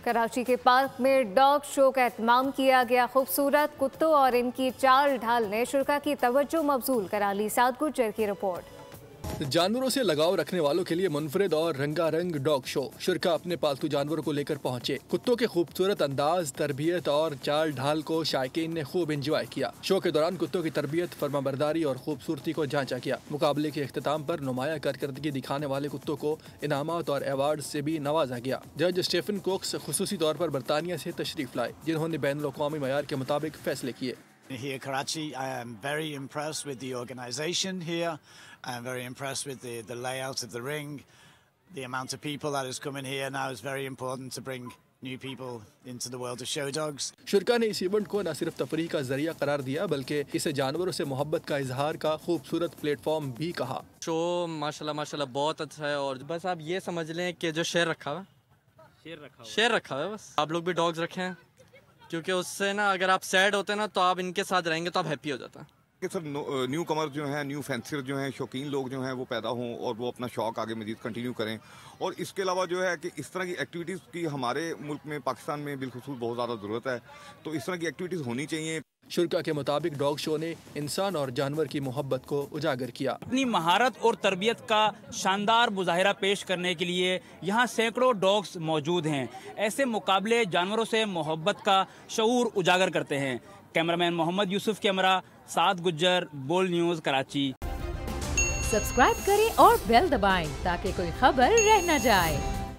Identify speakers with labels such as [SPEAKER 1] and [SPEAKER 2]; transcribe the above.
[SPEAKER 1] कराची के पार्क में dog show का एहतमाम किया गया। खूबसूरत कुत्तों और इनकी चाल ढाल ने शुरा की तवज्जो मबजूल करा ली। साद गुज्जर की रिपोर्ट।
[SPEAKER 2] जानवरों से लगाव रखने वालों के लिए मुनफरिद और रंगारंग डॉग शो। शुरा अपने पालतू जानवरों को लेकर पहुंचे। कुत्तों के खूबसूरत अंदाज, तरबियत और चाल ढाल को शायकीन ने खूब एंजॉय किया। शो के दौरान कुत्तों की तरबियत, फरमाबरदारी और खूबसूरती को जांचा गया। मुकाबले के इख्तिताम पर नुमाया कारकर्दगी दिखाने वाले कुत्तों को इनामात और अवार्ड से भी नवाजा गया। जज स्टीफन कोक्स खुसूसी तौर पर बरतानिया से तशरीफ लाए, जिन्होंने बैनुल-अक़वामी मयार के मुताबिक फैसले किए।
[SPEAKER 3] Here, Karachi, I am very impressed with the organisation here. I am very impressed with the layout of the ring. The amount of people that is coming here now is very important to bring new people into the world of show dogs.
[SPEAKER 2] शुरा ने इस event को न सिर्फ तफरीह का जरिया करार दिया, बल्कि इसे जानवरों से मोहब्बत का इजहार का खूबसूरत प्लेटफॉर्म भी कहा।
[SPEAKER 4] शो माशाल्लाह बहुत अच्छा है, और बस आप ये समझ लें कि जो शेर रखा हुआ है, बस आप लोग भी डॉग्स रखें, क्योंकि उससे ना अगर आप सैड होते हैं ना तो आप इनके साथ रहेंगे तो आप हैप्पी हो जाता है।
[SPEAKER 5] कि सर न्यू कमर जो हैं, न्यू फैंसर जो हैं, शौकीन लोग जो हैं वो पैदा हों और वो अपना शौक आगे मजीद कंटिन्यू करें। और इसके अलावा जो है कि इस तरह की एक्टिविटीज़ की हमारे मुल्क में, पाकिस्तान में बिलखुसूस बहुत ज़्यादा ज़रूरत है, तो इस तरह की एक्टिविटीज़ होनी चाहिए।
[SPEAKER 2] शुरा के मुताबिक डॉग शो ने इंसान और जानवर की मोहब्बत को उजागर किया।
[SPEAKER 6] अपनी महारत और तरबियत का शानदार मुजाहिरा पेश करने के लिए यहाँ सैकड़ों डॉग्स मौजूद हैं। ऐसे मुकाबले जानवरों से मोहब्बत का शऊर उजागर करते हैं। Cameraman Mohammad Yusuf camera, Saad Gujjar, Bold News, Karachi.
[SPEAKER 7] Subscribe करें और बेल दबाएं ताकि कोई खबर रह न जाए।